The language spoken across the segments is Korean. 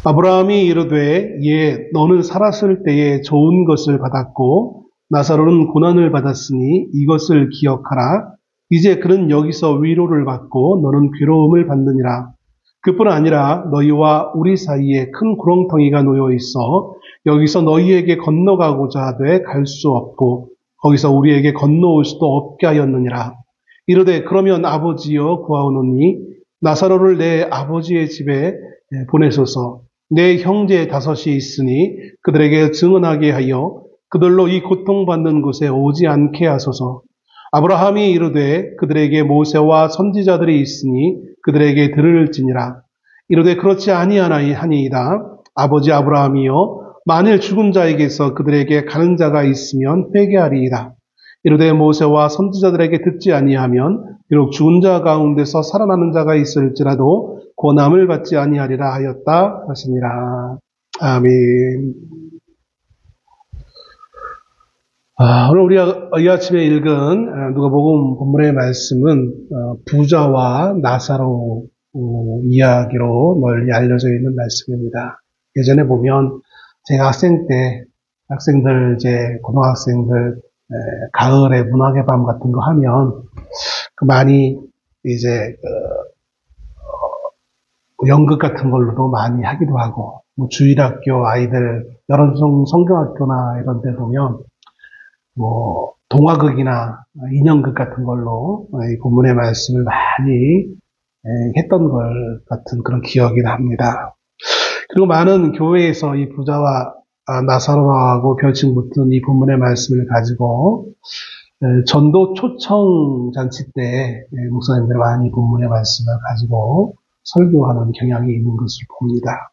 아브라함이 이르되 너는 살았을 때에 좋은 것을 받았고 나사로는 고난을 받았으니 이것을 기억하라. 이제 그는 여기서 위로를 받고 너는 괴로움을 받느니라. 그뿐 아니라 너희와 우리 사이에 큰 구렁텅이가 놓여 있어 여기서 너희에게 건너가고자 하되 갈 수 없고 거기서 우리에게 건너올 수도 없게 하였느니라. 이르되 그러면 아버지여 구하오노니 나사로를 내 아버지의 집에 보내소서. 내 형제 5이 있으니 그들에게 증언하게 하여 그들로 이 고통받는 곳에 오지 않게 하소서. 아브라함이 이르되 그들에게 모세와 선지자들이 있으니 그들에게 들을지니라. 이르되 그렇지 아니하니이다. 아버지 아브라함이여 만일 죽은 자에게서 그들에게 가는 자가 있으면 회개하리이다. 이르되 모세와 선지자들에게 듣지 아니하면 비록 죽은 자 가운데서 살아나는 자가 있을지라도 고난을 받지 아니하리라 하였다 하시니라. 아멘. 오늘 우리가 이 아침에 읽은 누가복음 본문의 말씀은 부자와 나사로 이야기로 널리 알려져 있는 말씀입니다. 예전에 보면 제가 학생 때 학생들 고등학생들 가을에 문학의 밤 같은 거 하면 많이 이제 연극 같은 걸로도 많이 하기도 하고 주일학교 아이들 여러 성경학교나 이런 데 보면 동화극이나 인형극 같은 걸로 이 본문의 말씀을 많이 했던 것 같은 그런 기억이 납니다. 그리고 많은 교회에서 이 부자와 나사로하고 별칭 붙은 이 본문의 말씀을 가지고 전도 초청 잔치 때 목사님들이 많이 본문의 말씀을 가지고 설교하는 경향이 있는 것을 봅니다.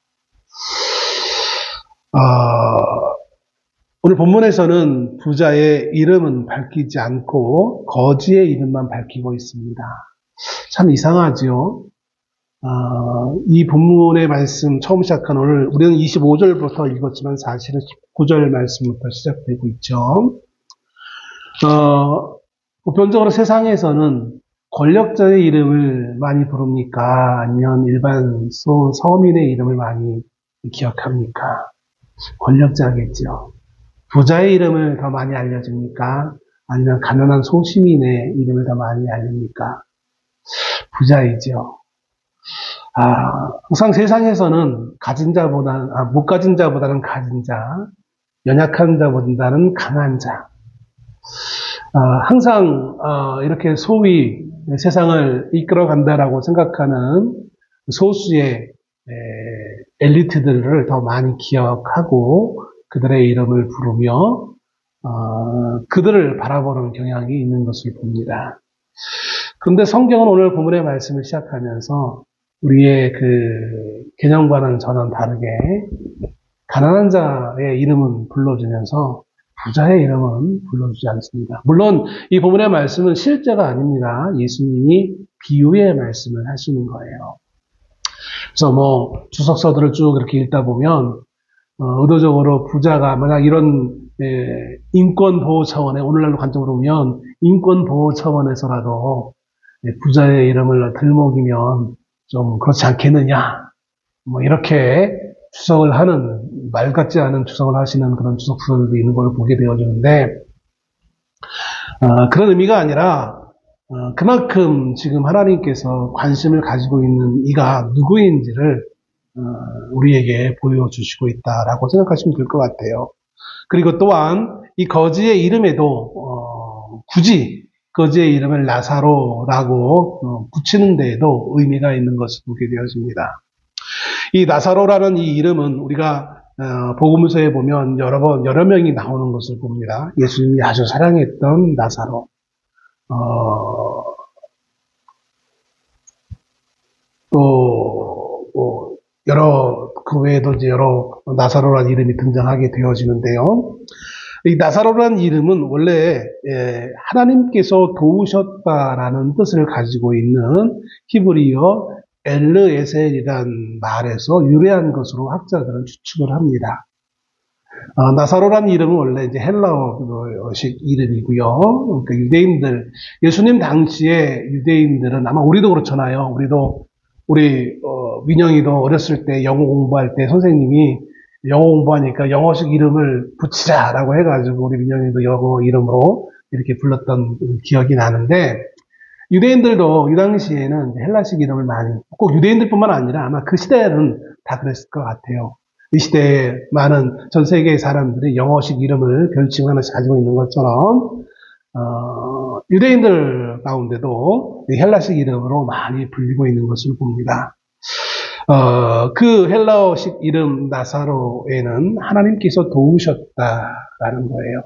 오늘 본문에서는 부자의 이름은 밝히지 않고 거지의 이름만 밝히고 있습니다. 참 이상하죠. 이 본문의 말씀 처음 시작한 오늘 우리는 25절부터 읽었지만 사실은 19절 말씀부터 시작되고 있죠. 보편적으로 세상에서는 권력자의 이름을 많이 부릅니까? 아니면 일반 서민의 이름을 많이 기억합니까? 권력자겠죠. 부자의 이름을 더 많이 알려줍니까? 아니면 가난한 소시민의 이름을 더 많이 알립니까? 부자이죠. 항상 세상에서는 못 가진 자보다는 가진 자, 연약한 자보다는 강한 자. 항상 이렇게 소위 세상을 이끌어간다라고 생각하는 소수의 엘리트들을 더 많이 기억하고 그들의 이름을 부르며 그들을 바라보는 경향이 있는 것을 봅니다. 그런데 성경은 오늘 본문의 말씀을 시작하면서 우리의 그 개념과는 전혀 다르게 가난한 자의 이름은 불러주면서 부자의 이름은 불러주지 않습니다. 물론 이 본문의 말씀은 실제가 아닙니다. 예수님이 비유의 말씀을 하시는 거예요. 그래서 주석서들을 쭉 이렇게 읽다 보면 의도적으로 부자가 만약 이런 인권 보호 차원에 오늘날로 관점으로 보면 인권 보호 차원에서라도 부자의 이름을 들먹이면 좀 그렇지 않겠느냐 이렇게 추석을 하는 말 같지 않은 추석을 하시는 그런 추석서들도 있는 걸 보게 되어지는데 그런 의미가 아니라 그만큼 지금 하나님께서 관심을 가지고 있는 이가 누구인지를 우리에게 보여주시고 있다라고 생각하시면 될 것 같아요. 그리고 또한 이 거지의 이름에도 굳이 거지의 이름을 나사로라고 붙이는 데에도 의미가 있는 것을 보게 되어집니다. 이 나사로라는 이 이름은 우리가 복음서에 보면 여러 명이 나오는 것을 봅니다. 예수님이 아주 사랑했던 나사로, 그 외에도 이제 여러 나사로라는 이름이 등장하게 되어지는데요. 이 나사로라는 이름은 원래 하나님께서 도우셨다라는 뜻을 가지고 있는 히브리어 엘르에셀이라는 말에서 유래한 것으로 학자들은 추측을 합니다. 나사로라는 이름은 원래 이제 헬라어식 이름이고요. 그러니까 유대인들, 예수님 당시에 유대인들은 아마 우리도 그렇잖아요. 우리도 우리 민영이도 어렸을 때 영어 공부할 때 선생님이 영어 공부하니까 영어식 이름을 붙이자라고 해가지고 우리 민영이도 영어 이름으로 이렇게 불렀던 기억이 나는데, 유대인들도 이 당시에는 헬라식 이름을 많이, 꼭 유대인들뿐만 아니라 아마 그 시대에는 다 그랬을 것 같아요. 이 시대에 많은 전 세계의 사람들이 영어식 이름을 별칭 하나씩 가지고 있는 것처럼 유대인들 가운데도 헬라식 이름으로 많이 불리고 있는 것을 봅니다. 그 헬라어식 이름 나사로에는 하나님께서 도우셨다라는 거예요.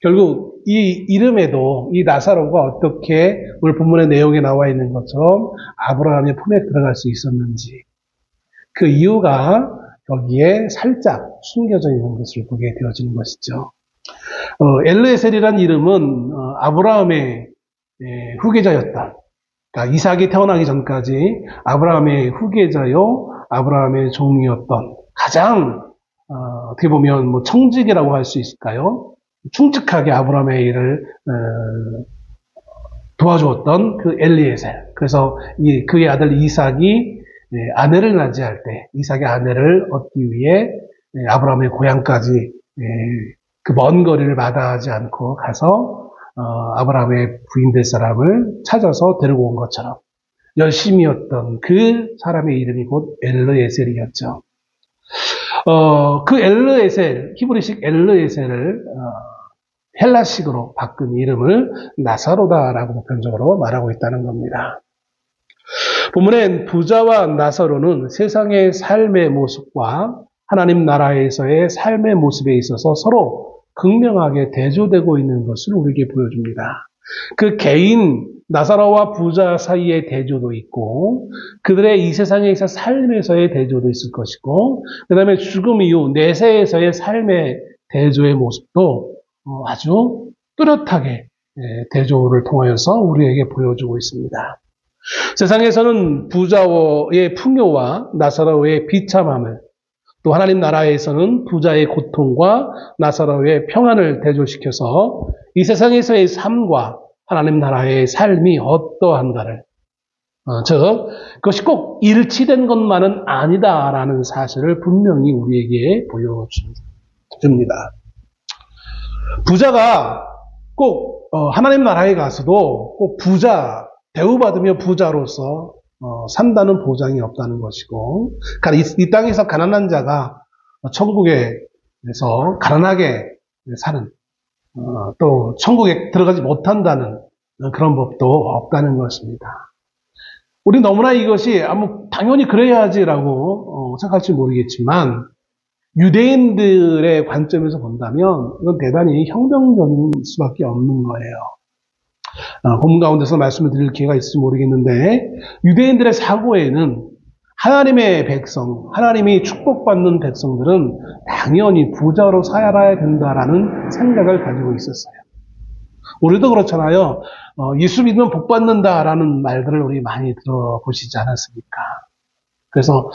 결국 이 이름에도 이 나사로가 어떻게 오늘 본문의 내용에 나와 있는 것처럼 아브라함의 품에 들어갈 수 있었는지, 그 이유가 여기에 살짝 숨겨져 있는 것을 보게 되어지는 것이죠. 엘르에셀이라는 이름은 아브라함의 후계자였던, 그러니까 이삭이 태어나기 전까지 아브라함의 후계자요, 아브라함의 종이었던 가장 어떻게 보면 뭐 청직이라고 할 수 있을까요? 충직하게 아브라함의 일을 도와주었던 그 엘리에셀. 그래서 그의 아들 이삭이 아내를 맞이할 때 이삭의 아내를 얻기 위해 아브라함의 고향까지 그 먼 거리를 마다하지 않고 가서 아브라함의 부인 될 사람을 찾아서 데리고 온 것처럼 열심이었던 그 사람의 이름이 곧 엘르에셀이었죠. 그 엘르에셀, 히브리식 엘르에셀을 헬라식으로 바꾼 이름을 나사로다라고 보편적으로 말하고 있다는 겁니다. 본문엔 부자와 나사로는 세상의 삶의 모습과 하나님 나라에서의 삶의 모습에 있어서 서로 극명하게 대조되고 있는 것을 우리에게 보여줍니다. 그 개인 나사로와 부자 사이의 대조도 있고, 그들의 이 세상에서 삶에서의 대조도 있을 것이고, 그 다음에 죽음 이후 내세에서의 삶의 대조의 모습도 아주 뚜렷하게 대조를 통하여서 우리에게 보여주고 있습니다. 세상에서는 부자의 풍요와 나사로의 비참함을, 또 하나님 나라에서는 부자의 고통과 나사로의 평안을 대조시켜서 이 세상에서의 삶과 하나님 나라의 삶이 어떠한가를, 즉 그것이 꼭 일치된 것만은 아니다라는 사실을 분명히 우리에게 보여줍니다. 부자가 꼭 하나님 나라에 가서도 꼭 대우받으며 부자로서 산다는 보장이 없다는 것이고, 이 땅에서 가난한 자가 천국에서 가난하게 사는, 또 천국에 들어가지 못한다는 그런 법도 없다는 것입니다. 우리 너무나 이것이 당연히 그래야지라고 생각할지 모르겠지만, 유대인들의 관점에서 본다면 이건 대단히 혁명적인 수밖에 없는 거예요. 본문 가운데서 말씀을 드릴 기회가 있을지 모르겠는데, 유대인들의 사고에는 하나님의 백성, 하나님이 축복받는 백성들은 당연히 부자로 살아야 된다라는 생각을 가지고 있었어요. 우리도 그렇잖아요. 예수 믿으면 복 받는다라는 말들을 우리 많이 들어보시지 않았습니까? 그래서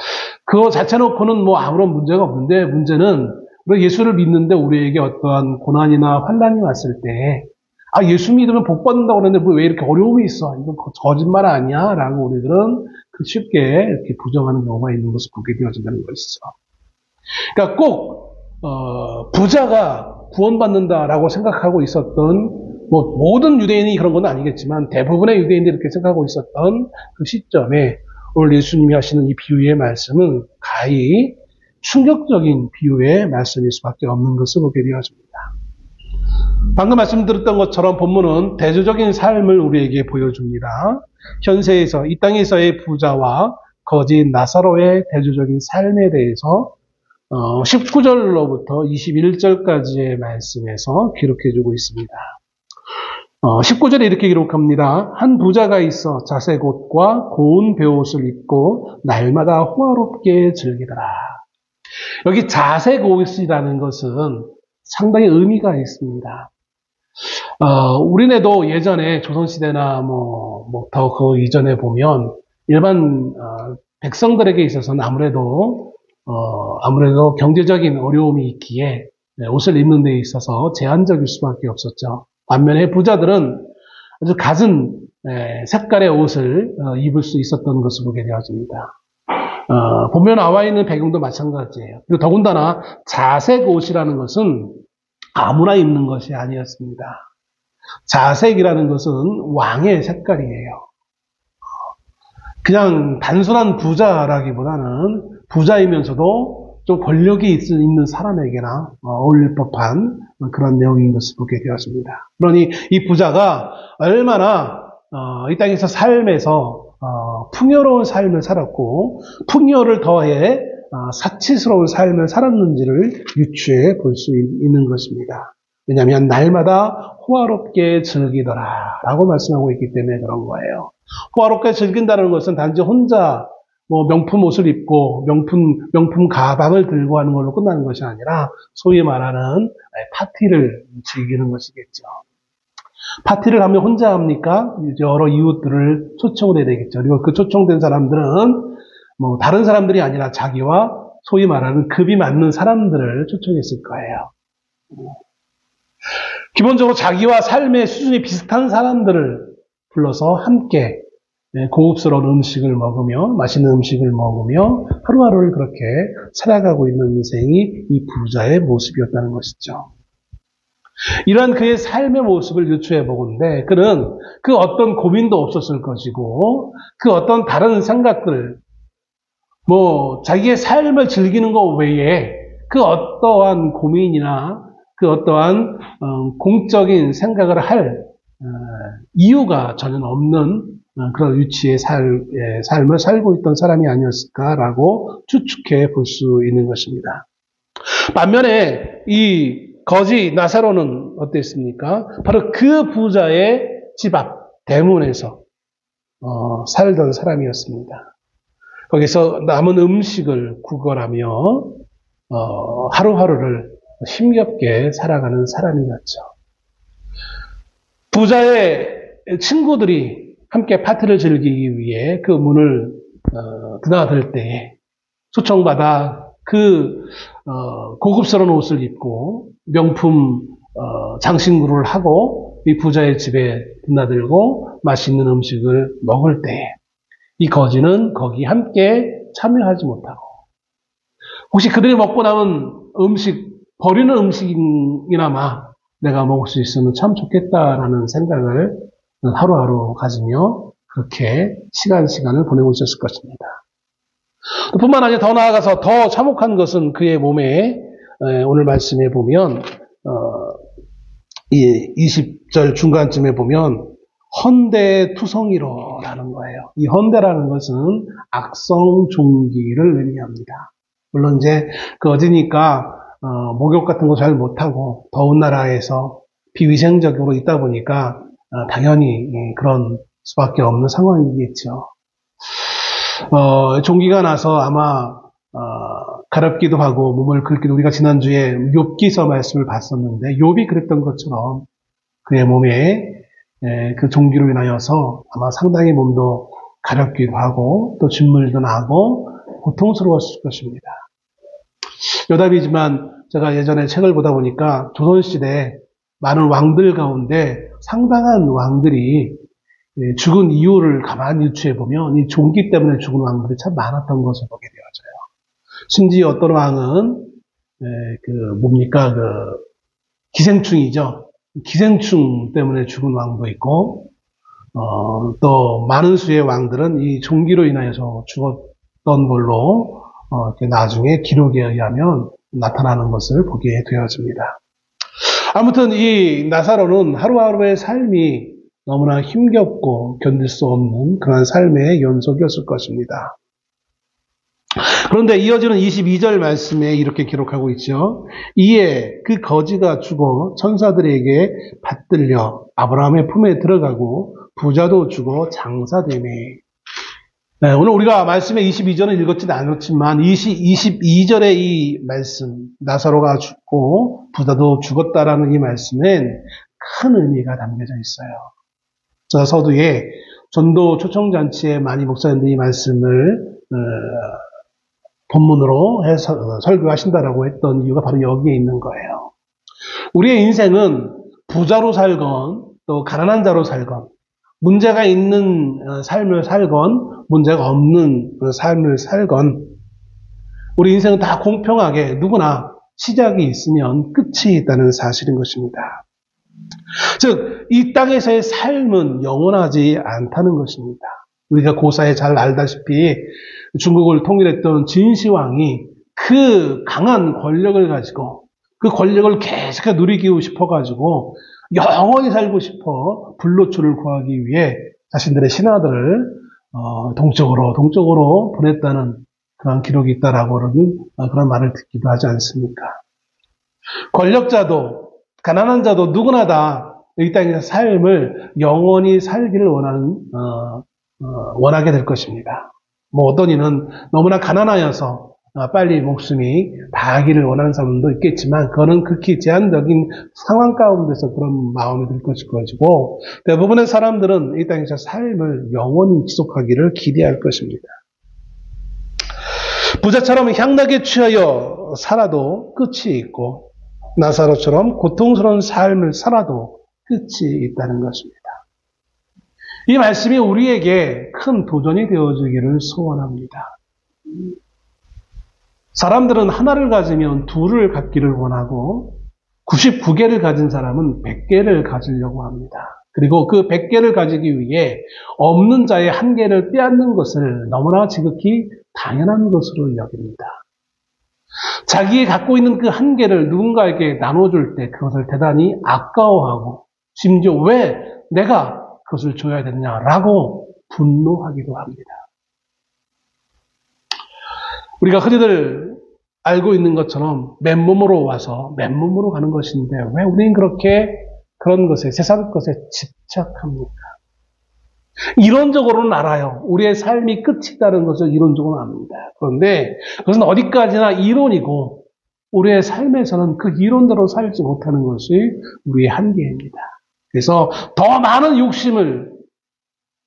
그거 자체 놓고는 뭐 아무런 문제가 없는데, 문제는 우리 예수를 믿는데 우리에게 어떠한 고난이나 환난이 왔을 때, 예수 믿으면 복 받는다고 그러는데 왜 이렇게 어려움이 있어? 이건 거짓말 아니야? 라고 우리들은 쉽게 이렇게 부정하는 경우가 있는 것을 보게 되어진다는 것이죠. 그러니까 꼭 부자가 구원받는다라고 생각하고 있었던, 뭐 모든 유대인이 그런 건 아니겠지만 대부분의 유대인들이 이렇게 생각하고 있었던 그 시점에 오늘 예수님이 하시는 이 비유의 말씀은 가히 충격적인 비유의 말씀일 수밖에 없는 것을 보게 되어집니다. 방금 말씀드렸던 것처럼 본문은 대조적인 삶을 우리에게 보여줍니다. 현세에서, 이 땅에서의 부자와 거지 나사로의 대조적인 삶에 대해서 19절로부터 21절까지의 말씀에서 기록해주고 있습니다. 19절에 이렇게 기록합니다. 한 부자가 있어 자색 옷과 고운 베옷을 입고 날마다 호화롭게 즐기더라. 여기 자색 옷이라는 것은 상당히 의미가 있습니다. 우리네도 예전에 조선시대나 더 그 이전에 보면 일반 백성들에게 있어서는 아무래도 경제적인 어려움이 있기에 옷을 입는 데 있어서 제한적일 수밖에 없었죠. 반면에 부자들은 아주 갖은 색깔의 옷을 입을 수 있었던 것을 보게 되어집니다. 보면 나와 있는 배경도 마찬가지예요. 그리고 더군다나 자색 옷이라는 것은 아무나 입는 것이 아니었습니다. 자색이라는 것은 왕의 색깔이에요. 그냥 단순한 부자라기보다는 부자이면서도 좀 권력이 있는 사람에게나 어울릴 법한 그런 내용인 것을 보게 되었습니다. 그러니 이 부자가 얼마나 이 땅에서 삶에서 풍요로운 삶을 살았고 풍요를 더해 사치스러운 삶을 살았는지를 유추해 볼 수 있는 것입니다. 왜냐하면 날마다 호화롭게 즐기더라 라고 말씀하고 있기 때문에 그런 거예요. 호화롭게 즐긴다는 것은 단지 혼자 명품 옷을 입고 명품 가방을 들고 하는 걸로 끝나는 것이 아니라 소위 말하는 파티를 즐기는 것이겠죠. 파티를 하면 혼자 합니까? 여러 이웃들을 초청을 해야 되겠죠. 그리고 그 초청된 사람들은 다른 사람들이 아니라 자기와 소위 말하는 급이 맞는 사람들을 초청했을 거예요. 기본적으로 자기와 삶의 수준이 비슷한 사람들을 불러서 함께 고급스러운 음식을 먹으며 맛있는 음식을 먹으며 하루하루를 그렇게 살아가고 있는 인생이 이 부자의 모습이었다는 것이죠. 이러한 그의 삶의 모습을 유추해 보건대 그는 그 어떤 고민도 없었을 것이고 그 어떤 다른 생각들 자기의 삶을 즐기는 것 외에 그 어떠한 고민이나 그 어떠한 공적인 생각을 할 이유가 전혀 없는 그런 위치의 삶을 살고 있던 사람이 아니었을까라고 추측해 볼 수 있는 것입니다. 반면에 이 거지 나사로는 어땠습니까? 바로 그 부자의 집 앞 대문에서 살던 사람이었습니다. 거기서 남은 음식을 구걸하며 하루하루를 힘겹게 살아가는 사람이었죠. 부자의 친구들이 함께 파티를 즐기기 위해 그 문을 드나들 때에 초청받아 그 고급스러운 옷을 입고 명품 장신구를 하고 이 부자의 집에 드나들고 맛있는 음식을 먹을 때에 이 거지는 거기 함께 참여하지 못하고 혹시 그들이 먹고 남은 음식 버리는 음식이나마 내가 먹을 수 있으면 참 좋겠다라는 생각을 하루하루 가지며 그렇게 시간을 보내고 있었을 것입니다. 뿐만 아니라 더 나아가서 더 참혹한 것은 그의 몸에 오늘 말씀에 보면 이 20절 중간쯤에 보면 헌대투성이로라는 거예요. 이 헌대라는 것은 악성 종기를 의미합니다. 물론 이제 그 어디니까 목욕 같은 거 잘 못하고 더운 나라에서 비위생적으로 있다 보니까 당연히 그런 수밖에 없는 상황이겠죠. 종기가 나서 아마 가렵기도 하고 몸을 긁기도 우리가 지난주에 욥기서 말씀을 봤었는데 욥이 그랬던 것처럼 그의 몸에 그 종기로 인하여서 아마 상당히 몸도 가렵기도 하고 또 진물도 나고 고통스러웠을 것입니다. 여담이지만 제가 예전에 책을 보다 보니까 조선시대 많은 왕들 가운데 상당한 왕들이 죽은 이유를 가만히 유추해 보면 이 종기 때문에 죽은 왕들이 참 많았던 것을 보게 되어져요. 심지어 어떤 왕은 기생충이죠. 기생충 때문에 죽은 왕도 있고 또 많은 수의 왕들은 이 종기로 인하여서 죽었던 걸로 이렇게 나중에 기록에 의하면 나타나는 것을 보게 되어집니다. 아무튼 이 나사로는 하루하루의 삶이 너무나 힘겹고 견딜 수 없는 그런 삶의 연속이었을 것입니다. 그런데 이어지는 22절 말씀에 이렇게 기록하고 있죠. 이에 그 거지가 죽어 천사들에게 받들려 아브라함의 품에 들어가고 부자도 죽어 장사되매. 네, 오늘 우리가 말씀에 22절은 읽었지는 않았지만 22절의 이 말씀 나사로가 죽고 부자도 죽었다라는 이 말씀엔 큰 의미가 담겨져 있어요. 저 서두에 전도 초청잔치에 많이 목사님들이 이 말씀을 본문으로 해서 설교하신다라고 했던 이유가 바로 여기에 있는 거예요. 우리의 인생은 부자로 살건 또 가난한 자로 살건 문제가 있는 삶을 살건 문제가 없는 삶을 살건 우리 인생은 다 공평하게 누구나 시작이 있으면 끝이 있다는 사실인 것입니다. 즉, 이 땅에서의 삶은 영원하지 않다는 것입니다. 우리가 고사에 잘 알다시피 중국을 통일했던 진시황이 그 강한 권력을 가지고 그 권력을 계속 누리고 싶어가지고 영원히 살고 싶어 불로초를 구하기 위해 자신들의 신하들을 동쪽으로 보냈다는 그런 기록이 있다라고 그런 말을 듣기도 하지 않습니까? 권력자도 가난한 자도 누구나 다 이 땅에서 삶을 영원히 살기를 원하게 될 것입니다. 뭐 어떤 이는 너무나 가난하여서 빨리 목숨이 다하기를 원하는 사람도 있겠지만 그거는 극히 제한적인 상황 가운데서 그런 마음이 들 것일 것이고 대부분의 사람들은 이 땅에서 삶을 영원히 지속하기를 기대할 것입니다. 부자처럼 향락에 취하여 살아도 끝이 있고 나사로처럼 고통스러운 삶을 살아도 끝이 있다는 것입니다. 이 말씀이 우리에게 큰 도전이 되어주기를 소원합니다. 사람들은 하나를 가지면 둘을 갖기를 원하고 99개를 가진 사람은 100개를 가지려고 합니다. 그리고 그 100개를 가지기 위해 없는 자의 한 개를 빼앗는 것을 너무나 지극히 당연한 것으로 여깁니다. 자기가 갖고 있는 그 한 개를 누군가에게 나눠줄 때 그것을 대단히 아까워하고 심지어 왜 내가 그것을 줘야 되느냐라고 분노하기도 합니다. 우리가 흔히들 알고 있는 것처럼 맨몸으로 와서 맨몸으로 가는 것인데 왜 우리는 그렇게 그런 것에 세상 것에 집착합니까? 이론적으로는 알아요. 우리의 삶이 끝이다는 것을 이론적으로 압니다. 그런데 그것은 어디까지나 이론이고 우리의 삶에서는 그 이론대로 살지 못하는 것이 우리의 한계입니다. 그래서 더 많은 욕심을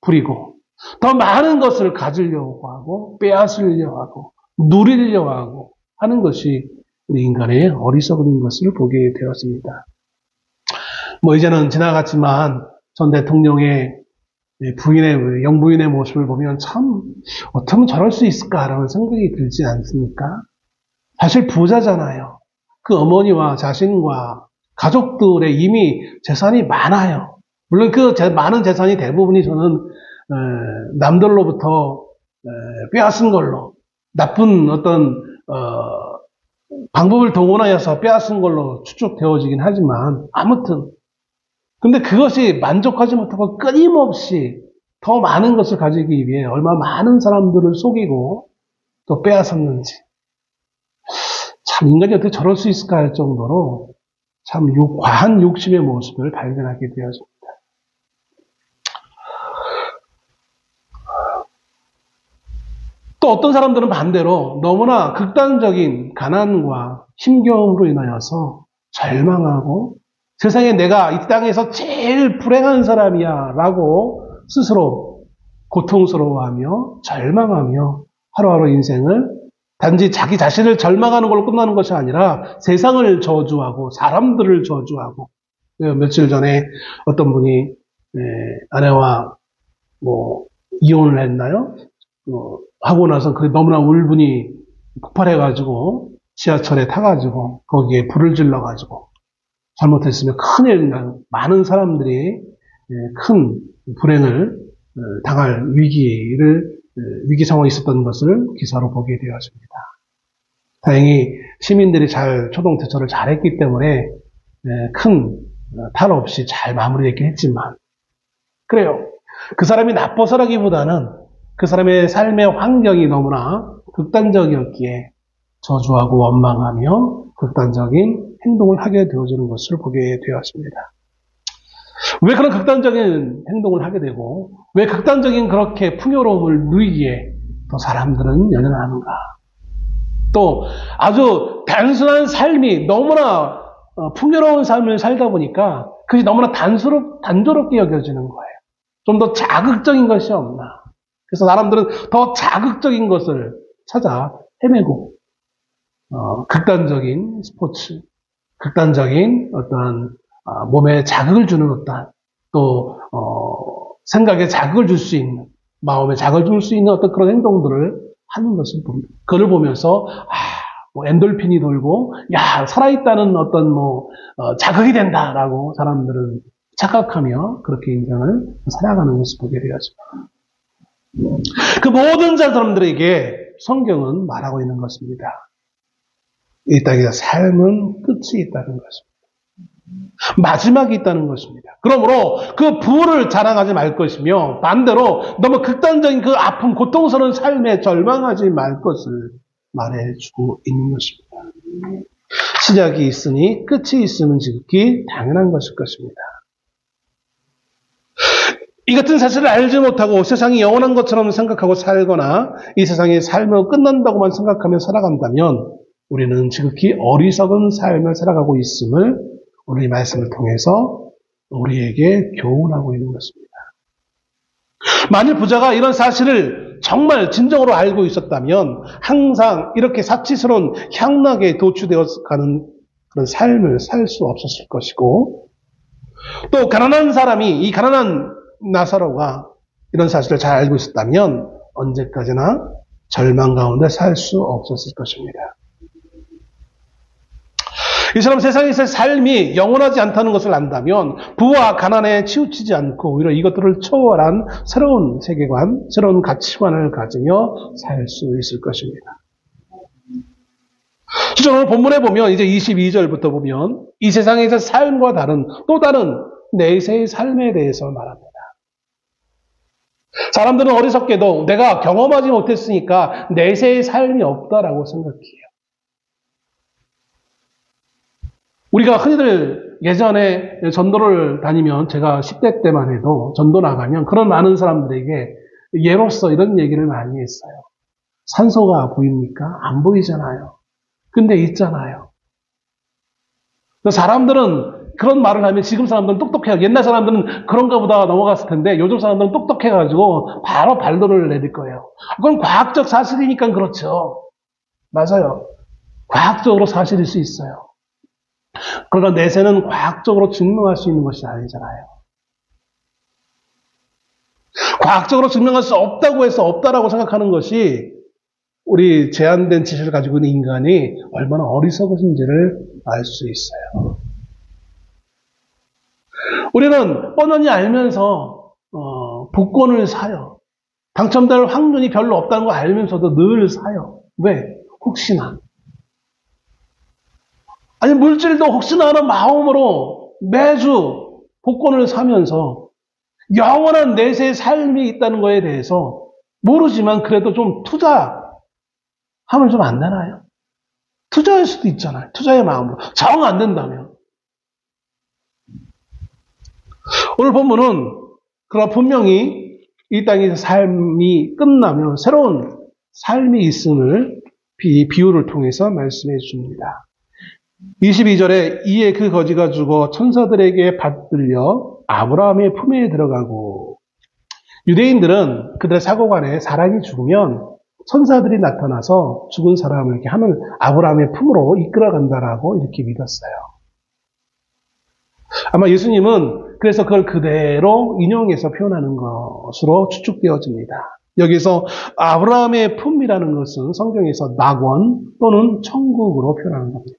부리고 더 많은 것을 가지려고 하고 빼앗으려고 하고 누리려고 하고 하는 것이 우리 인간의 어리석은 것을 보게 되었습니다. 뭐 이제는 지나갔지만 전 대통령의 영부인의 모습을 보면 참 어쩌면 저럴 수 있을까라는 생각이 들지 않습니까? 사실 부자잖아요. 그 어머니와 자신과 가족들의 이미 재산이 많아요. 물론 그 많은 재산이 대부분이 저는 남들로부터 빼앗은 걸로 나쁜 어떤 방법을 동원하여서 빼앗은 걸로 추측되어지긴 하지만 아무튼 근데 그것이 만족하지 못하고 끊임없이 더 많은 것을 가지기 위해 얼마나 많은 사람들을 속이고 또 빼앗았는지 참 인간이 어떻게 저럴 수 있을까 할 정도로 참 과한 욕심의 모습을 발견하게 되었습니다. 또 어떤 사람들은 반대로 너무나 극단적인 가난과 힘겨움으로 인하여서 절망하고 세상에 내가 이 땅에서 제일 불행한 사람이야 라고 스스로 고통스러워하며 절망하며 하루하루 인생을 단지 자기 자신을 절망하는 걸로 끝나는 것이 아니라 세상을 저주하고 사람들을 저주하고 며칠 전에 어떤 분이 아내와 이혼을 했나요? 하고 나서 그게 너무나 울분이 폭발해가지고 지하철에 타가지고 거기에 불을 질러가지고 잘못했으면 큰일 난 많은 사람들이 큰 불행을 당할 위기 상황이 있었던 것을 기사로 보게 되었습니다. 다행히 시민들이 잘 초동대처를 잘했기 때문에 큰 탈 없이 잘 마무리됐긴 했지만 그래요. 그 사람이 나빠서라기보다는 그 사람의 삶의 환경이 너무나 극단적이었기에 저주하고 원망하며 극단적인 행동을 하게 되어지는 것을 보게 되었습니다. 왜 그런 극단적인 행동을 하게 되고 왜 극단적인 그렇게 풍요로움을 누리기에 또 사람들은 연연하는가? 또 아주 단순한 삶이 너무나 풍요로운 삶을 살다 보니까 그것이 너무나 단조롭게 여겨지는 거예요. 좀 더 자극적인 것이 없나? 그래서 사람들은 더 자극적인 것을 찾아 헤매고 극단적인 스포츠, 극단적인 어떤 몸에 자극을 주는 어떤 또 생각에 자극을 줄 수 있는, 마음에 자극을 줄 수 있는 어떤 그런 행동들을 하는 것을 봅니다. 그걸 보면서 뭐 엔돌핀이 돌고 살아있다는 어떤 자극이 된다라고 사람들은 착각하며 그렇게 인생을 살아가는 것을 보게 되었죠. 그 모든 사람들에게 성경은 말하고 있는 것입니다. 이 땅에서 삶은 끝이 있다는 것입니다. 마지막이 있다는 것입니다. 그러므로 그 부를 자랑하지 말 것이며 반대로 너무 극단적인 그 아픔, 고통스러운 삶에 절망하지 말 것을 말해주고 있는 것입니다. 시작이 있으니 끝이 있으면 지극히 당연한 것일 것입니다. 이 같은 사실을 알지 못하고 세상이 영원한 것처럼 생각하고 살거나 이 세상의 삶은 끝난다고만 생각하며 살아간다면 우리는 지극히 어리석은 삶을 살아가고 있음을 오늘 이 말씀을 통해서 우리에게 교훈하고 있는 것입니다. 만일 부자가 이런 사실을 정말 진정으로 알고 있었다면 항상 이렇게 사치스러운 향락에 도취되어 가는 그런 삶을 살 수 없었을 것이고 또 가난한 사람이 이 가난한 나사로가 이런 사실을 잘 알고 있었다면 언제까지나 절망 가운데 살 수 없었을 것입니다. 이처럼 세상에서의 삶이 영원하지 않다는 것을 안다면 부와 가난에 치우치지 않고 오히려 이것들을 초월한 새로운 세계관, 새로운 가치관을 가지며 살 수 있을 것입니다. 오늘 본문에 보면 이제 22절부터 보면 이 세상에서 삶과 다른 또 다른 내세의 삶에 대해서 말합니다. 사람들은 어리석게도 내가 경험하지 못했으니까 내세의 삶이 없다라고 생각해요. 우리가 흔히들 예전에 전도를 다니면 제가 10대 때만 해도 전도 나가면 그런 많은 사람들에게 예로서 이런 얘기를 많이 했어요. 산소가 보입니까? 안 보이잖아요. 근데 있잖아요. 사람들은 그런 말을 하면 지금 사람들은 똑똑해요. 옛날 사람들은 그런가 보다 넘어갔을 텐데 요즘 사람들은 똑똑해가지고 바로 반론을 내릴 거예요. 그건 과학적 사실이니까 그렇죠. 맞아요. 과학적으로 사실일 수 있어요. 그러나 내세는 과학적으로 증명할 수 있는 것이 아니잖아요. 과학적으로 증명할 수 없다고 해서 없다라고 생각하는 것이 우리 제한된 지식을 가지고 있는 인간이 얼마나 어리석은지를 알 수 있어요. 우리는 뻔히 알면서 복권을 사요. 당첨될 확률이 별로 없다는 거 알면서도 늘 사요. 왜? 혹시나. 아니 물질도 혹시나 하는 마음으로 매주 복권을 사면서 영원한 내세의 삶이 있다는 거에 대해서 모르지만 그래도 좀 투자하면 좀 안 되나요? 투자할 수도 있잖아요. 투자의 마음으로. 정 안 된다면. 오늘 본문은 그러나 분명히 이 땅에서 삶이 끝나면 새로운 삶이 있음을 비유를 통해서 말씀해 줍니다. 22절에 이에 그 거지가 죽어 천사들에게 받들려 아브라함의 품에 들어가고 유대인들은 그들의 사고관에 사람이 죽으면 천사들이 나타나서 죽은 사람을 이렇게 하면 아브라함의 품으로 이끌어간다라고 이렇게 믿었어요. 아마 예수님은 그래서 그걸 그대로 인용해서 표현하는 것으로 추측되어집니다. 여기서 아브라함의 품이라는 것은 성경에서 낙원 또는 천국으로 표현하는 겁니다.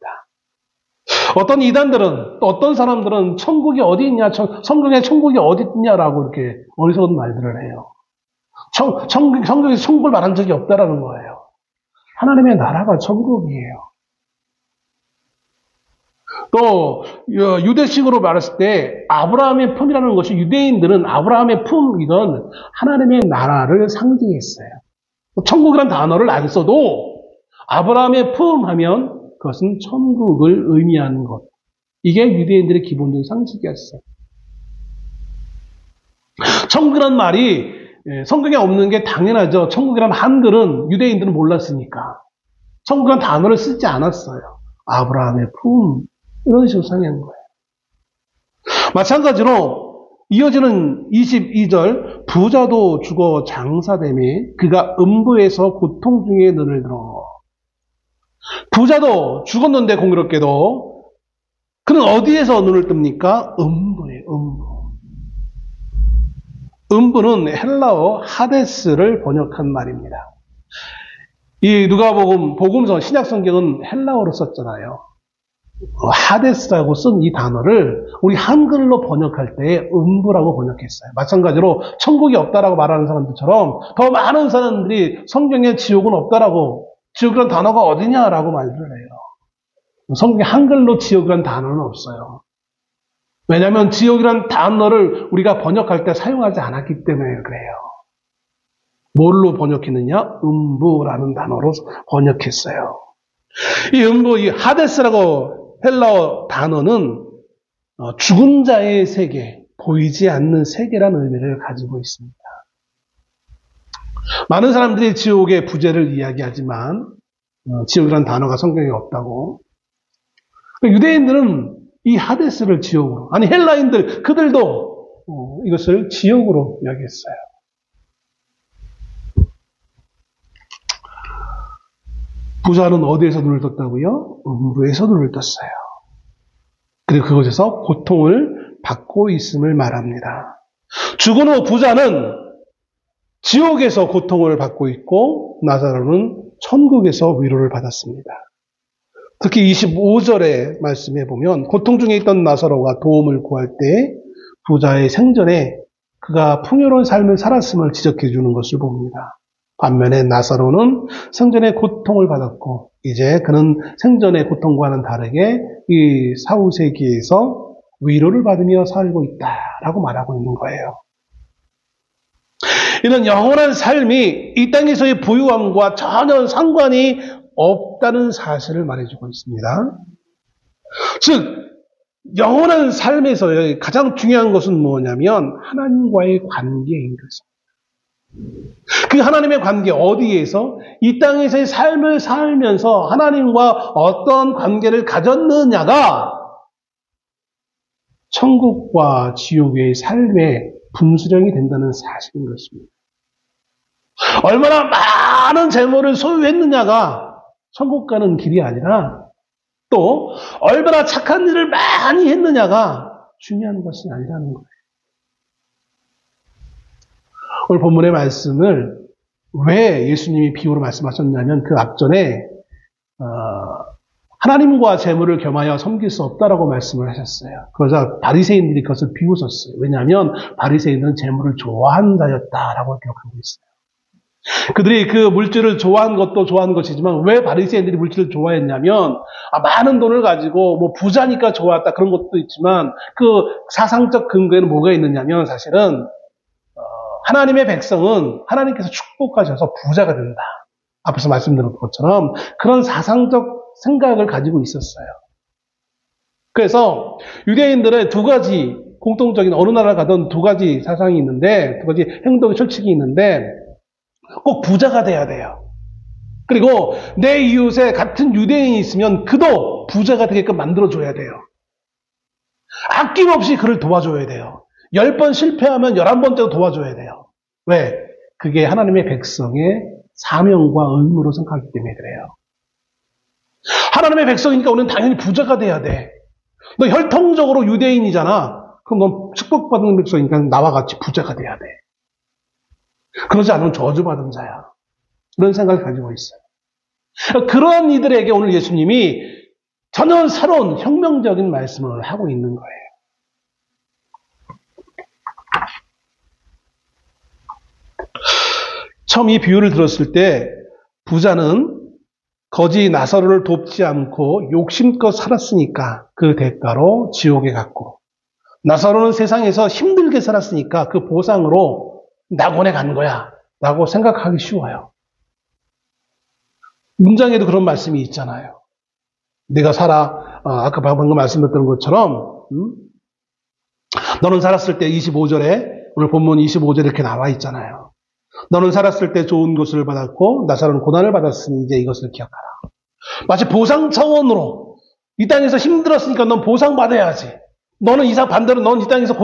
어떤 이단들은 또 어떤 사람들은 천국이 어디 있냐, 성경에 천국이 어디 있냐라고 이렇게 어리석은 말들을 해요. 성경에서 천국을 말한 적이 없다라는 거예요. 하나님의 나라가 천국이에요. 또 유대식으로 말했을 때 아브라함의 품이라는 것이 유대인들은 아브라함의 품이건 하나님의 나라를 상징했어요. 천국이라는 단어를 안 써도 아브라함의 품 하면 그것은 천국을 의미하는 것. 이게 유대인들의 기본적인 상식이었어요. 천국이란 말이 성경에 없는 게 당연하죠. 천국이란 한글은 유대인들은 몰랐으니까. 천국이란 단어를 쓰지 않았어요. 아브라함의 품. 이런 식으로 상의한 거예요. 마찬가지로 이어지는 22절 부자도 죽어 장사되매 그가 음부에서 고통 중에 눈을 들어. 부자도 죽었는데 공교롭게도 그는 어디에서 눈을 뜹니까? 음부에 음부. 음부는 헬라어 하데스를 번역한 말입니다. 이 누가복음, 복음서, 신약성경은 헬라어로 썼잖아요. 하데스라고 쓴 이 단어를 우리 한글로 번역할 때 음부라고 번역했어요. 마찬가지로 천국이 없다라고 말하는 사람들처럼 더 많은 사람들이 성경에 지옥은 없다라고, 지옥이란 단어가 어디냐라고 말을 해요. 성경에 한글로 지옥이란 단어는 없어요. 왜냐하면 지옥이란 단어를 우리가 번역할 때 사용하지 않았기 때문에 그래요. 뭘로 번역했느냐? 음부라는 단어로 번역했어요. 이 음부, 이 하데스라고 헬라어 단어는 죽은 자의 세계, 보이지 않는 세계라는 의미를 가지고 있습니다. 많은 사람들이 지옥의 부재를 이야기하지만 지옥이라는 단어가 성경에 없다고. 유대인들은 이 하데스를 지옥으로, 아니 헬라인들 그들도 이것을 지옥으로 여겼어요. 부자는 어디에서 눈을 떴다고요? 음부에서 눈을 떴어요. 그리고 그곳에서 고통을 받고 있음을 말합니다. 죽은 후 부자는 지옥에서 고통을 받고 있고 나사로는 천국에서 위로를 받았습니다. 특히 25절의 말씀에 보면 고통 중에 있던 나사로가 도움을 구할 때 부자의 생전에 그가 풍요로운 삶을 살았음을 지적해 주는 것을 봅니다. 반면에 나사로는 생전에 고통을 받았고 이제 그는 생전의 고통과는 다르게 이 사후세계에서 위로를 받으며 살고 있다라고 말하고 있는 거예요. 이는 영원한 삶이 이 땅에서의 부유함과 전혀 상관이 없다는 사실을 말해주고 있습니다. 즉 영원한 삶에서 가장 중요한 것은 뭐냐면 하나님과의 관계인 것입니다. 그 하나님의 관계 어디에서? 이 땅에서의 삶을 살면서 하나님과 어떤 관계를 가졌느냐가 천국과 지옥의 삶의 분수령이 된다는 사실인 것입니다. 얼마나 많은 재물을 소유했느냐가 천국 가는 길이 아니라 또 얼마나 착한 일을 많이 했느냐가 중요한 것이 아니라는 거예요. 오늘 본문의 말씀을 왜 예수님이 비유로 말씀하셨냐면 그 앞전에 하나님과 재물을 겸하여 섬길 수 없다라고 말씀을 하셨어요. 그러자 바리새인들이 그것을 비웃었어요. 왜냐하면 바리새인들은 재물을 좋아하는 자였다라고 기록하고 있어요. 그들이 그 물질을 좋아한 것도 좋아한 것이지만 왜 바리새인들이 물질을 좋아했냐면 많은 돈을 가지고 뭐 부자니까 좋아했다 그런 것도 있지만 그 사상적 근거에는 뭐가 있느냐면 사실은 하나님의 백성은 하나님께서 축복하셔서 부자가 된다. 앞에서 말씀드린 것처럼 그런 사상적 생각을 가지고 있었어요. 그래서 유대인들의 두 가지 공통적인 어느 나라 가든 두 가지 사상이 있는데 두 가지 행동의 철칙이 있는데 꼭 부자가 돼야 돼요. 그리고 내 이웃에 같은 유대인이 있으면 그도 부자가 되게끔 만들어줘야 돼요. 아낌없이 그를 도와줘야 돼요. 10번 실패하면 11번째도 도와줘야 돼요. 왜? 그게 하나님의 백성의 사명과 의무로 생각하기 때문에 그래요. 하나님의 백성이니까 우리는 당연히 부자가 돼야 돼. 너 혈통적으로 유대인이잖아. 그럼 넌 축복받은 백성이니까 나와 같이 부자가 돼야 돼. 그러지 않으면 저주받은 자야. 그런 생각을 가지고 있어요. 그런 이들에게 오늘 예수님이 전혀 새로운 혁명적인 말씀을 하고 있는 거예요. 처음 이 비유를 들었을 때 부자는 거지 나사로를 돕지 않고 욕심껏 살았으니까 그 대가로 지옥에 갔고 나사로는 세상에서 힘들게 살았으니까 그 보상으로 낙원에 간 거야 라고 생각하기 쉬워요. 문장에도 그런 말씀이 있잖아요. 내가 살아 아까 방금 말씀드렸던 것처럼 너는 살았을 때 25절에 오늘 본문 25절에 이렇게 나와 있잖아요. 너는 살았을 때 좋은 것을 받았고 나사로는 고난을 받았으니 이제 이것을 기억하라. 마치 보상 차원으로 이 땅에서 힘들었으니까 넌 보상받아야지. 너는 반대로 넌 이 땅에서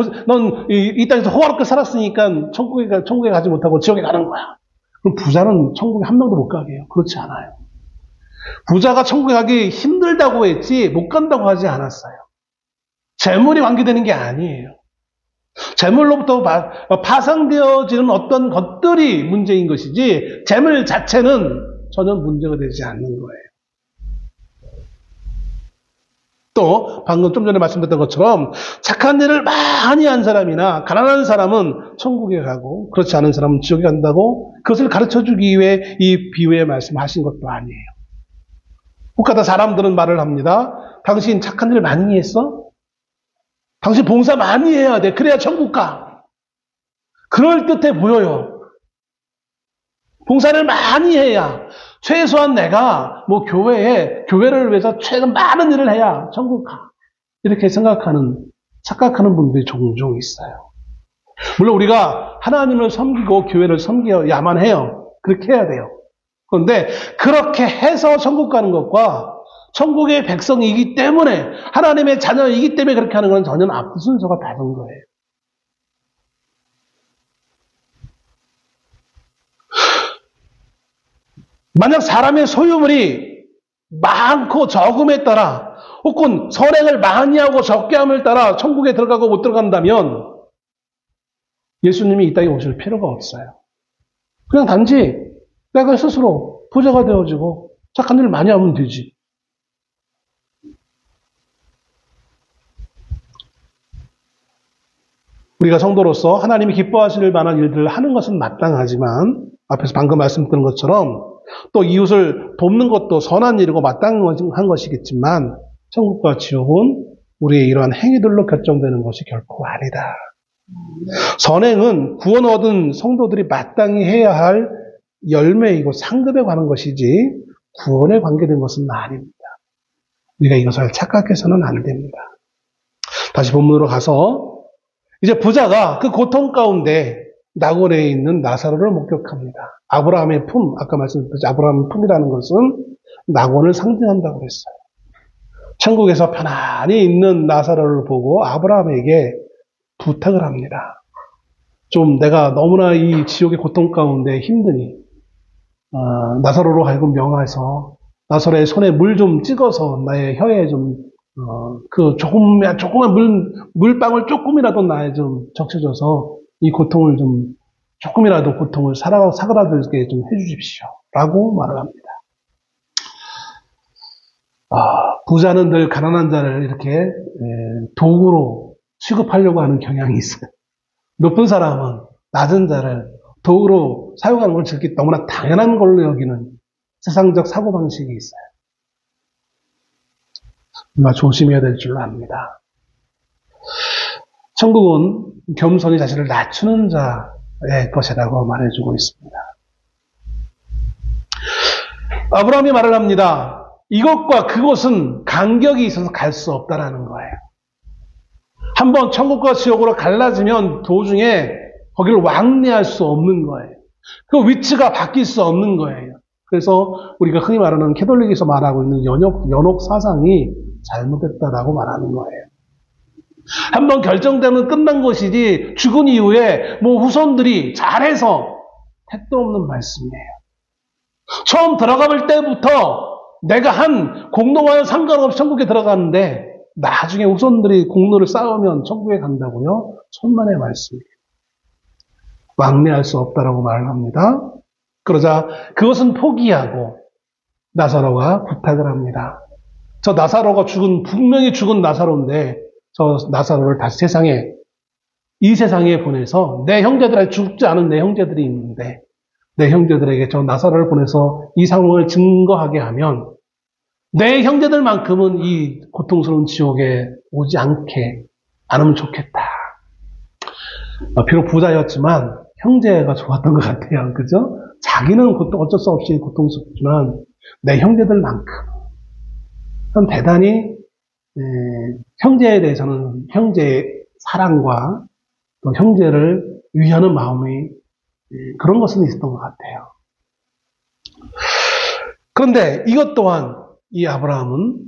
이 땅에서 호화롭게 살았으니까 천국에 가지 못하고 지옥에 가는 거야. 그럼 부자는 천국에 한 명도 못 가게 해요. 그렇지 않아요. 부자가 천국에 가기 힘들다고 했지 못 간다고 하지 않았어요. 재물이 관계되는 게 아니에요. 재물로부터 파생되어지는 어떤 것들이 문제인 것이지 재물 자체는 전혀 문제가 되지 않는 거예요. 또 방금 좀 전에 말씀드렸던 것처럼 착한 일을 많이 한 사람이나 가난한 사람은 천국에 가고 그렇지 않은 사람은 지옥에 간다고 그것을 가르쳐주기 위해 이 비유에 말씀하신 것도 아니에요. 혹가다 사람들은 말을 합니다. 당신 착한 일 많이 했어? 당신 봉사 많이 해야 돼. 그래야 천국 가. 그럴듯해 보여요. 봉사를 많이 해야 최소한 내가 교회를 위해서 최소 많은 일을 해야 천국 가. 이렇게 착각하는 분들이 종종 있어요. 물론 우리가 하나님을 섬기고 교회를 섬겨야만 해요. 그렇게 해야 돼요. 그런데 그렇게 해서 천국 가는 것과 천국의 백성이기 때문에 하나님의 자녀이기 때문에 그렇게 하는 건 전혀 앞 순서가 다른 거예요. 만약 사람의 소유물이 많고 적음에 따라 혹은 선행을 많이 하고 적게 함을 따라 천국에 들어가고 못 들어간다면 예수님이 이 땅에 오실 필요가 없어요. 그냥 단지 내가 스스로 부자가 되어지고 착한 일을 많이 하면 되지. 우리가 성도로서 하나님이 기뻐하실 만한 일들을 하는 것은 마땅하지만 앞에서 방금 말씀드린 것처럼 또 이웃을 돕는 것도 선한 일이고 마땅한 것이겠지만 천국과 지옥은 우리의 이러한 행위들로 결정되는 것이 결코 아니다. 선행은 구원 얻은 성도들이 마땅히 해야 할 열매이고 상급에 관한 것이지 구원에 관계된 것은 아닙니다. 우리가 이것을 착각해서는 안 됩니다. 다시 본문으로 가서 이제 부자가 그 고통 가운데 낙원에 있는 나사로를 목격합니다. 아브라함의 품, 아까 말씀드렸듯이 아브라함의 품이라는 것은 낙원을 상징한다고 그랬어요. 천국에서 편안히 있는 나사로를 보고 아브라함에게 부탁을 합니다. 좀 내가 너무나 이 지옥의 고통 가운데 힘드니 나사로로 하여금 명하여서 나사로의 손에 물 좀 찍어서 나의 혀에 좀 그 조그만 물방울 조금이라도 나에 좀 적셔줘서 이 고통을 좀 조금이라도 고통을 사그라들게 좀 해주십시오. 라고 말을 합니다. 부자는 늘 가난한 자를 이렇게 도구로 취급하려고 하는 경향이 있어요. 높은 사람은 낮은 자를 도구로 사용하는 걸 즐기 너무나 당연한 걸로 여기는 세상적 사고방식이 있어요. 정말 조심해야 될 줄로 압니다. 천국은 겸손히 자신을 낮추는 자의 것이라고 말해주고 있습니다. 아브라함이 말을 합니다. 이것과 그곳은 간격이 있어서 갈 수 없다라는 거예요. 한번 천국과 지옥으로 갈라지면 도중에 거기를 왕래할 수 없는 거예요. 그 위치가 바뀔 수 없는 거예요. 그래서 우리가 흔히 말하는 캐톨릭에서 말하고 있는 연옥 사상이 잘못됐다라고 말하는 거예요. 한번 결정되면 끝난 것이지 죽은 이후에 후손들이 잘해서 택도 없는 말씀이에요. 처음 들어가볼 때부터 내가 한 공로와는 상관없이 천국에 들어가는데 나중에 후손들이 공로를 쌓으면 천국에 간다고요? 천만의 말씀이에요. 왕래할 수 없다라고 말을 합니다. 그러자 그것은 포기하고 나사로가 부탁을 합니다. 저 나사로가 분명히 죽은 나사로인데 저 나사로를 다시 이 세상에 보내서 내 형제들에게 죽지 않은 내 형제들이 있는데 내 형제들에게 저 나사로를 보내서 이 상황을 증거하게 하면 내 형제들만큼은 이 고통스러운 지옥에 오지 않으면 좋겠다. 비록 부자였지만 형제가 좋았던 것 같아요. 그죠? 자기는 어쩔 수 없이 고통스럽지만 내 형제들만큼 대단히 형제에 대해서는 형제의 사랑과 또 형제를 위하는 마음이 그런 것은 있었던 것 같아요. 그런데 이것 또한 이 아브라함은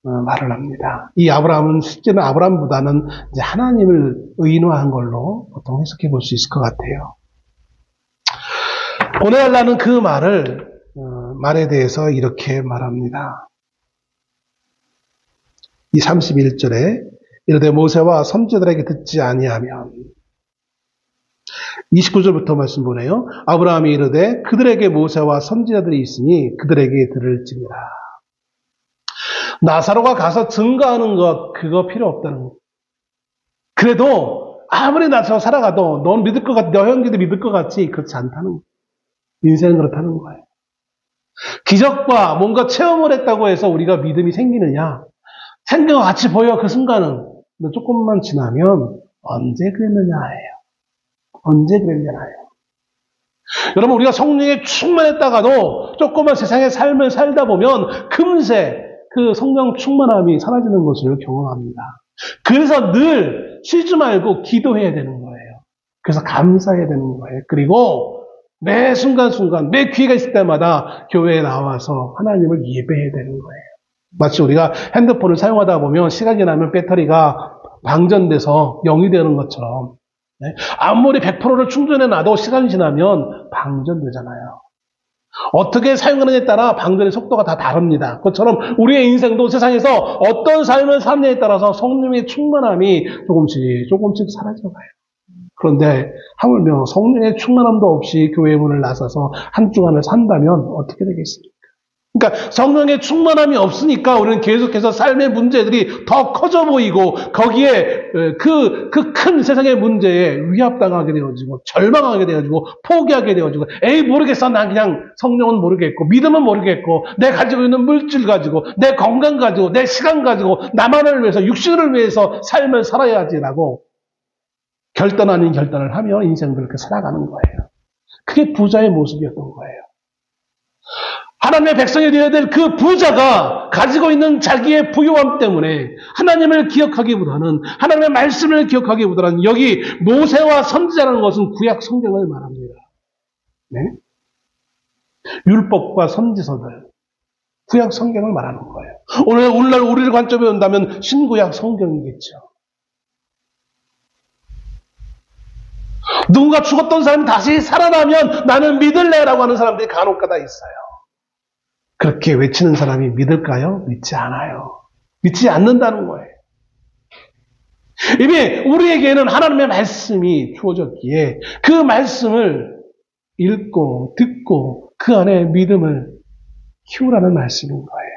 말을 합니다. 이 아브라함은 실제는 아브라함보다는 이제 하나님을 의인화한 걸로 보통 해석해 볼 수 있을 것 같아요. 보내달라는 그 말에 대해서 이렇게 말합니다. 이 31절에 이르되 모세와 선지자들에게 듣지 아니하면 29절부터 말씀 보네요. 아브라함이 이르되 그들에게 모세와 선지자들이 있으니 그들에게 들을지니라. 나사로가 가서 증거하는 것 그거 필요 없다는 거. 그래도 아무리 나사로 살아가도 넌 믿을 것 같, 너 형제도 믿을 것 같지 그렇지 않다는 거. 인생은 그렇다는 거예요. 기적과 뭔가 체험을 했다고 해서 우리가 믿음이 생기느냐? 생긴 것 같이 보여 그 순간은. 근데 조금만 지나면 언제 그랬느냐예요. 언제 그랬냐예요. 여러분 우리가 성령에 충만했다가도 조그만 세상의 삶을 살다 보면 금세 그 성령 충만함이 사라지는 것을 경험합니다. 그래서 늘 쉬지 말고 기도해야 되는 거예요. 그래서 감사해야 되는 거예요. 그리고 매 순간순간 매 기회가 있을 때마다 교회에 나와서 하나님을 예배해야 되는 거예요. 마치 우리가 핸드폰을 사용하다 보면 시간이 지나면 배터리가 방전돼서 0이 되는 것처럼 아무리 100%를 충전해놔도 시간이 지나면 방전되잖아요. 어떻게 사용하느냐에 따라 방전의 속도가 다 다릅니다. 그것처럼 우리의 인생도 세상에서 어떤 삶을 사느냐에 따라서 성령의 충만함이 조금씩 사라져가요. 그런데 하물며 성령의 충만함도 없이 교회 문을 나서서 한 주간을 산다면 어떻게 되겠습니까? 그러니까 성령의 충만함이 없으니까 우리는 계속해서 삶의 문제들이 더 커져 보이고 거기에 그 큰 세상의 문제에 위압당하게 되어지고 절망하게 되어지고 포기하게 되어지고 에이 모르겠어 난 그냥 성령은 모르겠고 믿음은 모르겠고 내 가지고 있는 물질 가지고 내 건강 가지고 내 시간 가지고 나만을 위해서 육신을 위해서 삶을 살아야지라고 결단 아닌 결단을 하며 인생을 그렇게 살아가는 거예요. 그게 부자의 모습이었던 거예요. 하나님의 백성이 되어야 될 그 부자가 가지고 있는 자기의 부유함 때문에 하나님을 기억하기보다는 하나님의 말씀을 기억하기보다는 여기 모세와 선지자라는 것은 구약 성경을 말합니다. 네? 율법과 선지서들 구약 성경을 말하는 거예요. 오늘날 우리를 관점에 본다면 신구약 성경이겠죠. 누군가 죽었던 사람이 다시 살아나면 나는 믿을래라고 하는 사람들이 간혹가다 있어요. 그렇게 외치는 사람이 믿을까요? 믿지 않아요. 믿지 않는다는 거예요. 이미 우리에게는 하나님의 말씀이 주어졌기에 그 말씀을 읽고 듣고 그 안에 믿음을 키우라는 말씀인 거예요.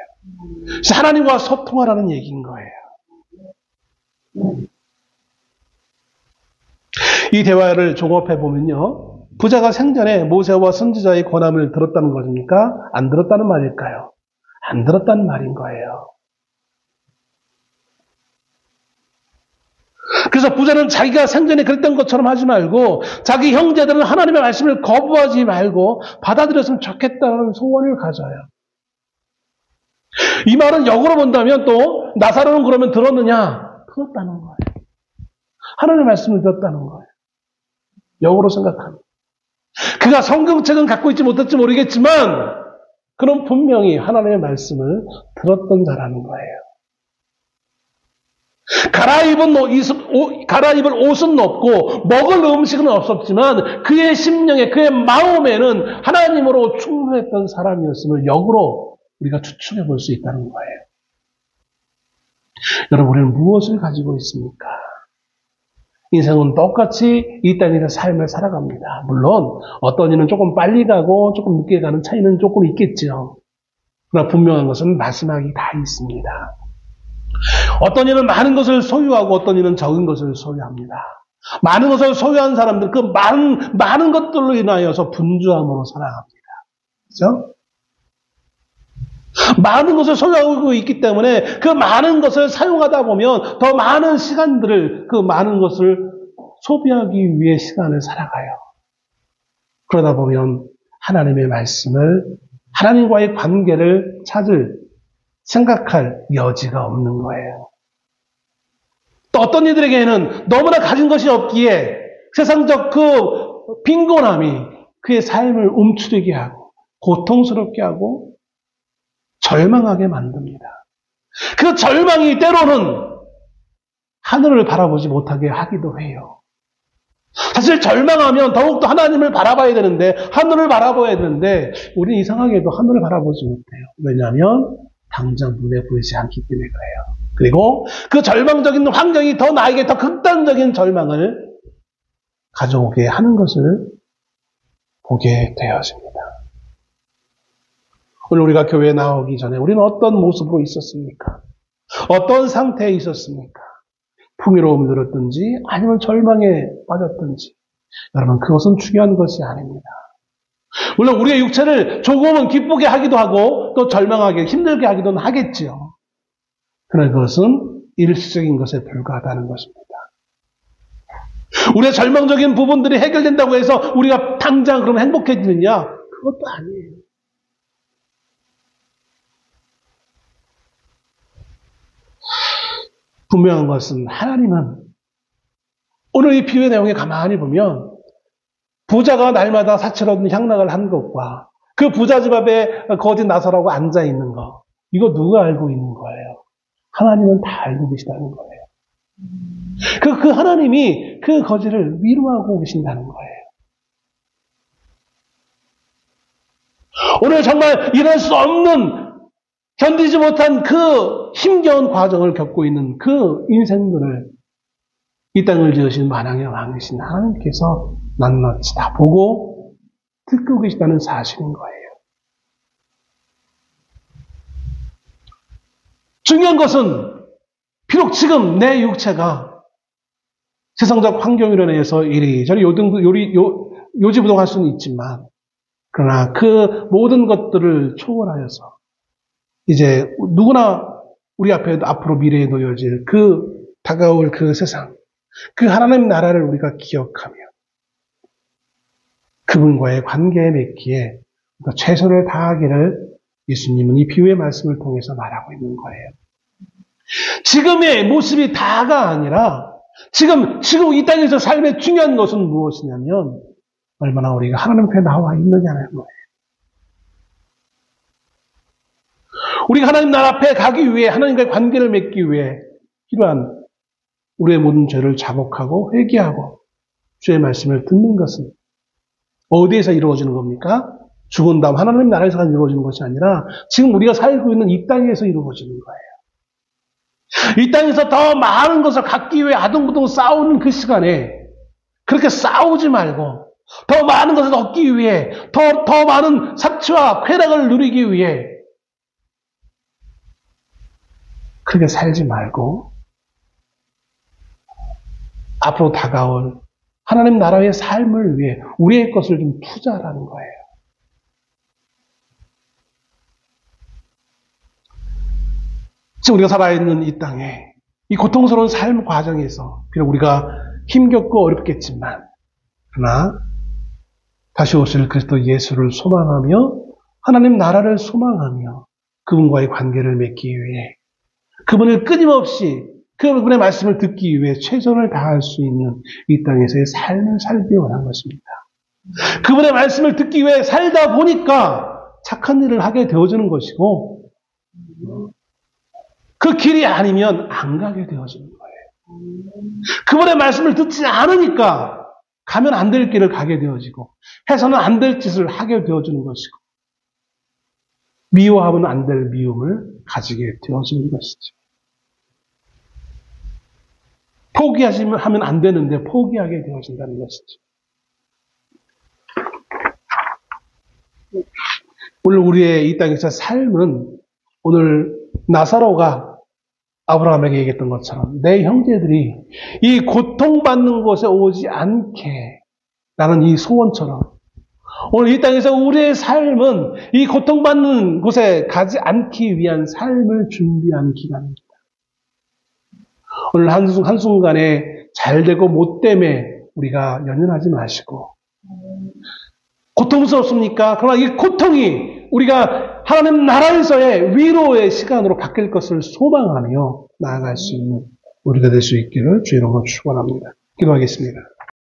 그래서 하나님과 소통하라는 얘기인 거예요. 이 대화를 종합해 보면요. 부자가 생전에 모세와 선지자의 권함을 들었다는 것입니까? 안 들었다는 말일까요? 안 들었다는 말인 거예요. 그래서 부자는 자기가 생전에 그랬던 것처럼 하지 말고 자기 형제들은 하나님의 말씀을 거부하지 말고 받아들였으면 좋겠다는 소원을 가져요. 이 말은 역으로 본다면 또 나사로는 그러면 들었느냐? 들었다는 거예요. 하나님의 말씀을 들었다는 거예요. 역으로 생각합니다. 그가 성경책은 갖고 있지 못할지 모르겠지만 그는 분명히 하나님의 말씀을 들었던 자라는 거예요. 갈아입을 옷은 없고 먹을 음식은 없었지만 그의 심령에 그의 마음에는 하나님으로 충만했던 사람이었음을 역으로 우리가 추측해 볼 수 있다는 거예요. 여러분 우리는 무엇을 가지고 있습니까? 인생은 똑같이 이 땅에서 삶을 살아갑니다. 물론 어떤 이는 조금 빨리 가고 조금 늦게 가는 차이는 조금 있겠죠. 그러나 분명한 것은 마지막이 다 있습니다. 어떤 이는 많은 것을 소유하고 어떤 이는 적은 것을 소유합니다. 많은 것을 소유한 사람들 그 많은 것들로 인하여서 분주함으로 살아갑니다. 그렇죠? 많은 것을 소유하고 있기 때문에 그 많은 것을 사용하다 보면 더 많은 시간들을 그 많은 것을 소비하기 위해 시간을 살아가요. 그러다 보면 하나님의 말씀을 하나님과의 관계를 생각할 여지가 없는 거예요. 또 어떤 이들에게는 너무나 가진 것이 없기에 세상적 그 빈곤함이 그의 삶을 움츠리게 하고 고통스럽게 하고 절망하게 만듭니다. 그 절망이 때로는 하늘을 바라보지 못하게 하기도 해요. 사실 절망하면 더욱더 하나님을 바라봐야 되는데 하늘을 바라봐야 되는데 우리는 이상하게도 하늘을 바라보지 못해요. 왜냐하면 당장 눈에 보이지 않기 때문에 그래요. 그리고 그 절망적인 환경이 더 나에게 더 극단적인 절망을 가져오게 하는 것을 보게 되어집니다. 오늘 우리가 교회에 나오기 전에 우리는 어떤 모습으로 있었습니까? 어떤 상태에 있었습니까? 풍요로움을 누렸든지 아니면 절망에 빠졌든지, 여러분, 그것은 중요한 것이 아닙니다. 물론 우리의 육체를 조금은 기쁘게 하기도 하고 또 절망하게 힘들게 하기도 하겠지요. 그러나 그것은 일시적인 것에 불과하다는 것입니다. 우리의 절망적인 부분들이 해결된다고 해서 우리가 당장 그럼 행복해지느냐? 그것도 아니에요. 분명한 것은 하나님은 오늘 이 비유의 내용에 가만히 보면 부자가 날마다 사철 없는 향락을 한 것과 그 부자 집 앞에 거짓 나서라고 앉아 있는 것, 이거 누가 알고 있는 거예요? 하나님은 다 알고 계시다는 거예요. 그 하나님이 그 거짓을 위로하고 계신다는 거예요. 오늘 정말 이럴 수 없는, 견디지 못한 그 힘겨운 과정을 겪고 있는 그 인생들을 이 땅을 지으신 만왕의 왕이신 하나님께서 낱낱이 다 보고 듣고 계시다는 사실인 거예요. 중요한 것은 비록 지금 내 육체가 세상적 환경으로 인해서 이리저리 요지부동할 수는 있지만, 그러나 그 모든 것들을 초월하여서 이제 누구나 우리 앞으로 미래에 놓여질 그 다가올 그 세상, 그 하나님 나라를 우리가 기억하며 그분과의 관계에 맺기에 최선을 다하기를 예수님은 이 비유의 말씀을 통해서 말하고 있는 거예요. 지금의 모습이 다가 아니라 지금 이 땅에서 삶의 중요한 것은 무엇이냐면 얼마나 우리가 하나님 앞에 나와 있느냐는 거예요. 우리가 하나님 나라 앞에 가기 위해, 하나님과의 관계를 맺기 위해 필요한 우리의 모든 죄를 자복하고 회개하고 주의 말씀을 듣는 것은 어디에서 이루어지는 겁니까? 죽은 다음 하나님 나라에서 이루어지는 것이 아니라 지금 우리가 살고 있는 이 땅에서 이루어지는 거예요. 이 땅에서 더 많은 것을 갖기 위해 아둥바둥 싸우는 그 시간에 그렇게 싸우지 말고 더 많은 것을 얻기 위해, 더 많은 삭취와 쾌락을 누리기 위해 그렇게 살지 말고 앞으로 다가올 하나님 나라의 삶을 위해 우리의 것을 좀 투자하라는 거예요. 지금 우리가 살아있는 이 땅에 이 고통스러운 삶 과정에서 비록 우리가 힘겹고 어렵겠지만, 그러나 다시 오실 그리스도 예수를 소망하며 하나님 나라를 소망하며 그분과의 관계를 맺기 위해, 그분을 끊임없이 그분의 말씀을 듣기 위해 최선을 다할 수 있는 이 땅에서의 삶을 살기 원한 것입니다. 그분의 말씀을 듣기 위해 살다 보니까 착한 일을 하게 되어지는 것이고, 그 길이 아니면 안 가게 되어지는 거예요. 그분의 말씀을 듣지 않으니까 가면 안 될 길을 가게 되어지고, 해서는 안 될 짓을 하게 되어지는 것이고, 미워하면 안 될 미움을 가지게 되어지는 것이죠. 포기하면 안 되는데 포기하게 되어진다는 것이죠. 오늘 우리의 이 땅에서 삶은, 오늘 나사로가 아브라함에게 얘기했던 것처럼 내 형제들이 이 고통받는 곳에 오지 않게, 라는 이 소원처럼 오늘 이 땅에서 우리의 삶은 이 고통받는 곳에 가지 않기 위한 삶을 준비하는 기간입니다. 오늘 한순간에 잘되고 못됨에 우리가 연연하지 마시고, 고통스럽습니까? 그러나 이 고통이 우리가 하나님 나라에서의 위로의 시간으로 바뀔 것을 소망하며 나아갈 수 있는 우리가 될 수 있기를 주의 이름으로 축원합니다. 기도하겠습니다.